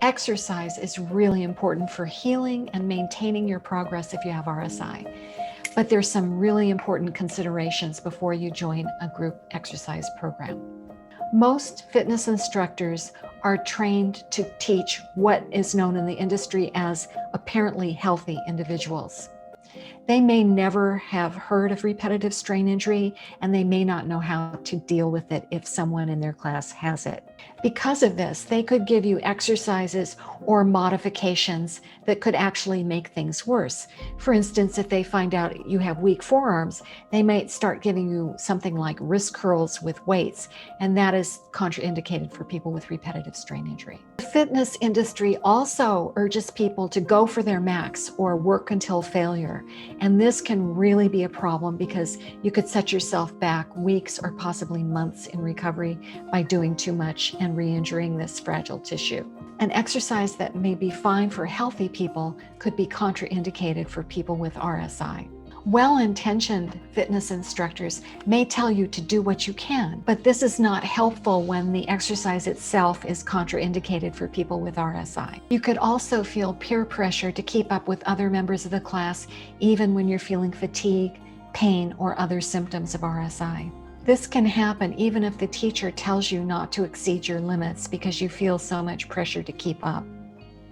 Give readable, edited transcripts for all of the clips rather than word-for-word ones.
Exercise is really important for healing and maintaining your progress if you have RSI. But there's some really important considerations before you join a group exercise program. Most fitness instructors are trained to teach what is known in the industry as apparently healthy individuals. They may never have heard of repetitive strain injury, and they may not know how to deal with it if someone in their class has it. Because of this, they could give you exercises or modifications that could actually make things worse. For instance, if they find out you have weak forearms, they might start giving you something like wrist curls with weights, and that is contraindicated for people with repetitive strain injury. The fitness industry also urges people to go for their max or work until failure. And this can really be a problem because you could set yourself back weeks or possibly months in recovery by doing too much and re-injuring this fragile tissue. An exercise that may be fine for healthy people could be contraindicated for people with RSI. Well-intentioned fitness instructors may tell you to do what you can, but this is not helpful when the exercise itself is contraindicated for people with RSI. You could also feel peer pressure to keep up with other members of the class, even when you're feeling fatigue, pain, or other symptoms of RSI. This can happen even if the teacher tells you not to exceed your limits because you feel so much pressure to keep up.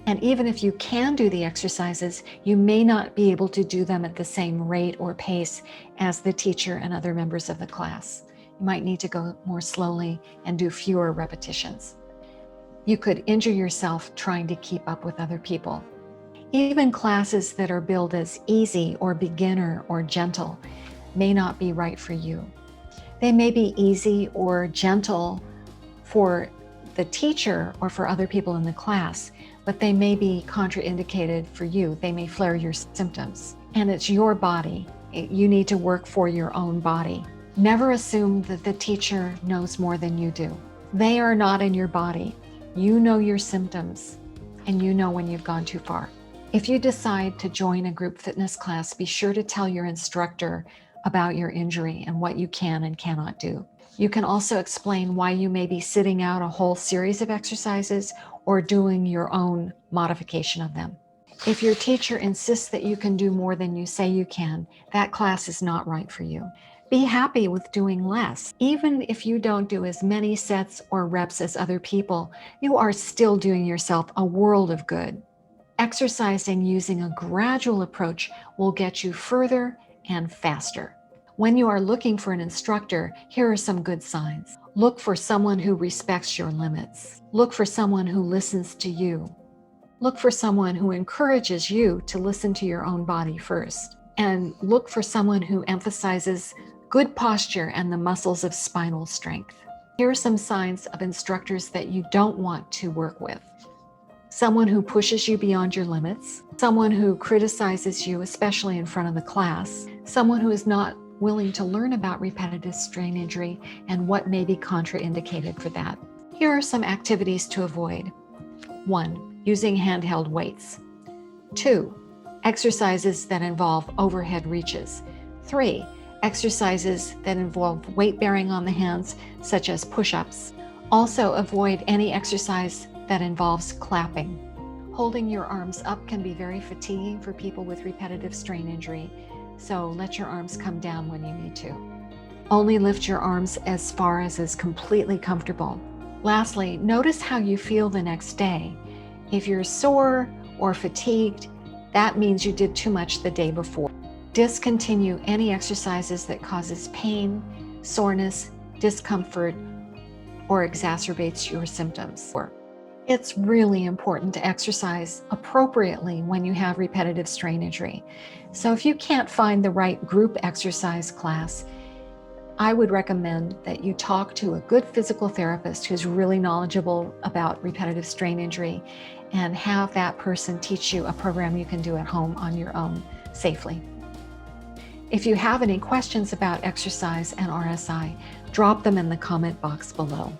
And even if you can do the exercises, you may not be able to do them at the same rate or pace as the teacher and other members of the class. You might need to go more slowly and do fewer repetitions. You could injure yourself trying to keep up with other people. Even classes that are billed as easy or beginner or gentle may not be right for you. They may be easy or gentle for the teacher or for other people in the class, but they may be contraindicated for you. They may flare your symptoms. And it's your body. You need to work for your own body. Never assume that the teacher knows more than you do. They are not in your body. You know your symptoms, and you know when you've gone too far. If you decide to join a group fitness class, be sure to tell your instructor about your injury and what you can and cannot do. You can also explain why you may be sitting out a whole series of exercises or doing your own modification of them. If your teacher insists that you can do more than you say you can, that class is not right for you. Be happy with doing less. Even if you don't do as many sets or reps as other people, you are still doing yourself a world of good. Exercising using a gradual approach will get you further and faster. When you are looking for an instructor, here are some good signs. Look for someone who respects your limits. Look for someone who listens to you. Look for someone who encourages you to listen to your own body first. And look for someone who emphasizes good posture and the muscles of spinal strength. Here are some signs of instructors that you don't want to work with. Someone who pushes you beyond your limits, someone who criticizes you, especially in front of the class, someone who is not willing to learn about repetitive strain injury and what may be contraindicated for that. Here are some activities to avoid. 1. Using handheld weights. 2. Exercises that involve overhead reaches. 3. Exercises that involve weight bearing on the hands, such as push-ups. Also avoid any exercise that involves clapping. Holding your arms up can be very fatiguing for people with repetitive strain injury, so let your arms come down when you need to. Only lift your arms as far as is completely comfortable. Lastly, notice how you feel the next day. If you're sore or fatigued, that means you did too much the day before. Discontinue any exercises that causes pain, soreness, discomfort, or exacerbates your symptoms. It's really important to exercise appropriately when you have repetitive strain injury. So if you can't find the right group exercise class, I would recommend that you talk to a good physical therapist who's really knowledgeable about repetitive strain injury and have that person teach you a program you can do at home on your own safely. If you have any questions about exercise and RSI, drop them in the comment box below.